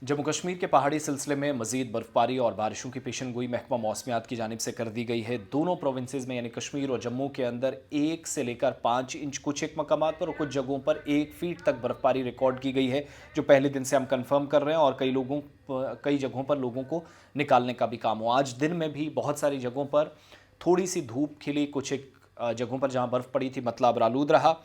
जम्मू कश्मीर के पहाड़ी सिलसिले में मजीद बर्फबारी और बारिशों की पेशन गोई महकमा मौसमियात की जानिब से कर दी गई है। दोनों प्रोविंसेस में यानी कश्मीर और जम्मू के अंदर 1 से लेकर 5 इंच कुछ एक मकामात पर और कुछ जगहों पर 1 फीट तक बर्फबारी रिकॉर्ड की गई है, जो पहले दिन से हम कंफर्म कर रहे हैं। और कई जगहों पर लोगों को निकालने का भी काम हो। आज दिन में भी बहुत सारी जगहों पर थोड़ी सी धूप खिली, कुछ एक जगहों पर जहां बर्फ़ पड़ी थी मतलब आलूद रहा।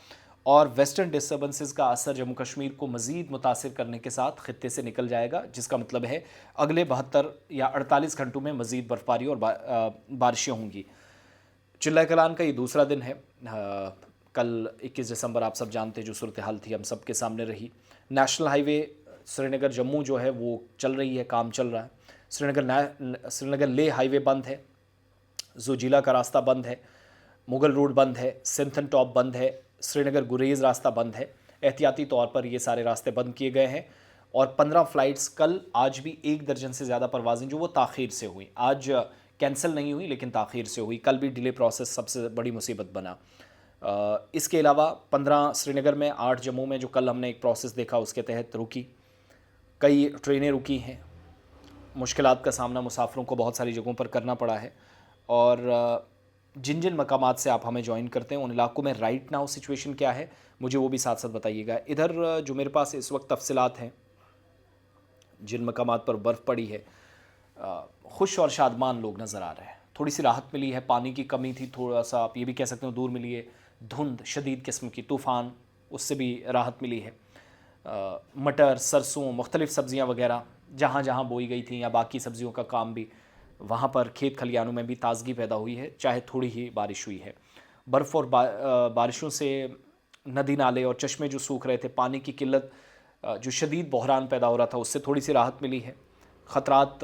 और वेस्टर्न डिस्टर्बेंसेस का असर जम्मू कश्मीर को मज़ीद मुतासिर करने के साथ खित्ते से निकल जाएगा, जिसका मतलब है अगले 72 या 48 घंटों में मज़ीद बर्फबारी और बारिशें होंगी। चिल्ला कलान का ये दूसरा दिन है। कल 21 दिसंबर आप सब जानते हैं जो सूरत हाल थी हम सब के सामने रही। नेशनल हाईवे श्रीनगर जम्मू जो है वो चल रही है, काम चल रहा है। श्रीनगर ले हाईवे बंद है, जोजिला का रास्ता बंद है, मुगल रोड बंद है, सिंथन टॉप बंद है, श्रीनगर गुरेज रास्ता बंद है। एहतियाती तौर पर ये सारे रास्ते बंद किए गए हैं। और 15 फ़्लाइट्स कल, आज भी 1 दर्जन से ज़्यादा परवाज़ें जो वो ताख़ीर से हुई। आज कैंसिल नहीं हुई लेकिन ताख़ीर से हुई। कल भी डिले प्रोसेस सबसे बड़ी मुसीबत बना। इसके अलावा 15 श्रीनगर में, 8 जम्मू में, जो कल हमने एक प्रोसेस देखा उसके तहत रुकी। कई ट्रेनें रुकी हैं। मुश्किलात का सामना मुसाफिरों को बहुत सारी जगहों पर करना पड़ा है। और जिन जिन मकामात से आप हमें ज्वाइन करते हैं उन इलाकों में राइट नाउ सिचुएशन क्या है, मुझे वो भी साथ साथ बताइएगा। इधर जो मेरे पास इस वक्त तफसीलात हैं जिन मकामात पर बर्फ़ पड़ी है, खुश और शादमान लोग नज़र आ रहे हैं। थोड़ी सी राहत मिली है, पानी की कमी थी, थोड़ा सा आप ये भी कह सकते हो दूर मिली है। धुंध शदीद किस्म की, तूफ़ान, उससे भी राहत मिली है। मटर, सरसों, मुख्तलिफ़ सब्ज़ियाँ वगैरह जहाँ जहाँ बोई गई थी, या बाकी सब्ज़ियों का काम भी, वहाँ पर खेत खलियानों में भी ताज़गी पैदा हुई है, चाहे थोड़ी ही बारिश हुई है। बर्फ़ और बारिशों से नदी नाले और चश्मे जो सूख रहे थे, पानी की किल्लत, जो शदीद बहरान पैदा हो रहा था, उससे थोड़ी सी राहत मिली है। ख़तरात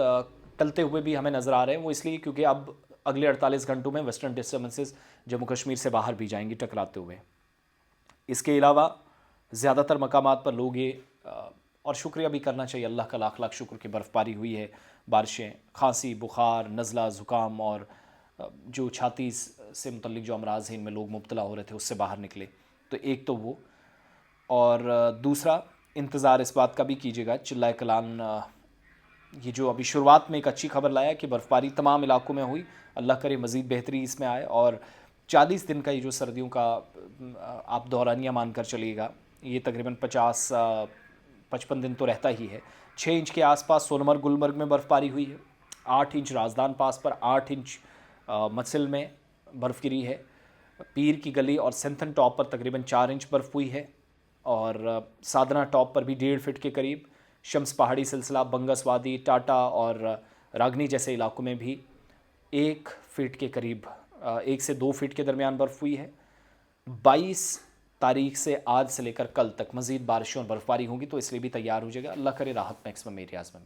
टलते हुए भी हमें नज़र आ रहे हैं। वो इसलिए क्योंकि अब अगले 48 घंटों में वेस्टर्न डिस्टर्बेंसेस जम्मू कश्मीर से बाहर भी जाएंगी टकराते हुए। इसके अलावा ज़्यादातर मकामात पर लोग ये और शुक्रिया भी करना चाहिए अल्लाह का, लाख लाख शुक्र कि बर्फ़बारी हुई है, बारिशें, खांसी, बुखार, नज़ला, ज़ुकाम और जो छाती से मुतल्लिक जो अमराज़ हैं इनमें लोग मुब्तला हो रहे थे उससे बाहर निकले। तो एक तो वो, और दूसरा इंतज़ार इस बात का भी कीजिएगा। चिल्लाए कलान ये जो अभी शुरुआत में एक अच्छी खबर लाया कि बर्फ़बारी तमाम इलाकों में हुई, अल्लाह करे मज़ीद बेहतरी इसमें आए। और 40 दिन का ये जो सर्दियों का आप दौरानिया मान कर चलिएगा, ये तकरीबन 55 दिन तो रहता ही है। 6 इंच के आसपास सोनमर्ग गुलमर्ग में बर्फ़बारी हुई है। 8 इंच राजदान पास पर, 8 इंच मसिल में बर्फ़ गिरी है। पीर की गली और सिंथन टॉप पर तकरीबन 4 इंच बर्फ़ हुई है। और साधना टॉप पर भी 1.5 फीट के करीब। शम्स पहाड़ी सिलसिला, बंगस वादी, टाटा और रागनी जैसे इलाकों में भी 1 फीट के करीब, 1 से 2 फीट के दरमियान बर्फ़ हुई है। 22 तारीख से आज से लेकर कल तक मज़ीद बारिशों और बर्फ़बारी होगी, तो इसलिए भी तैयार हो जाएगा। अल्लाह करे राहत मैक्सिमम एरियाज़ में।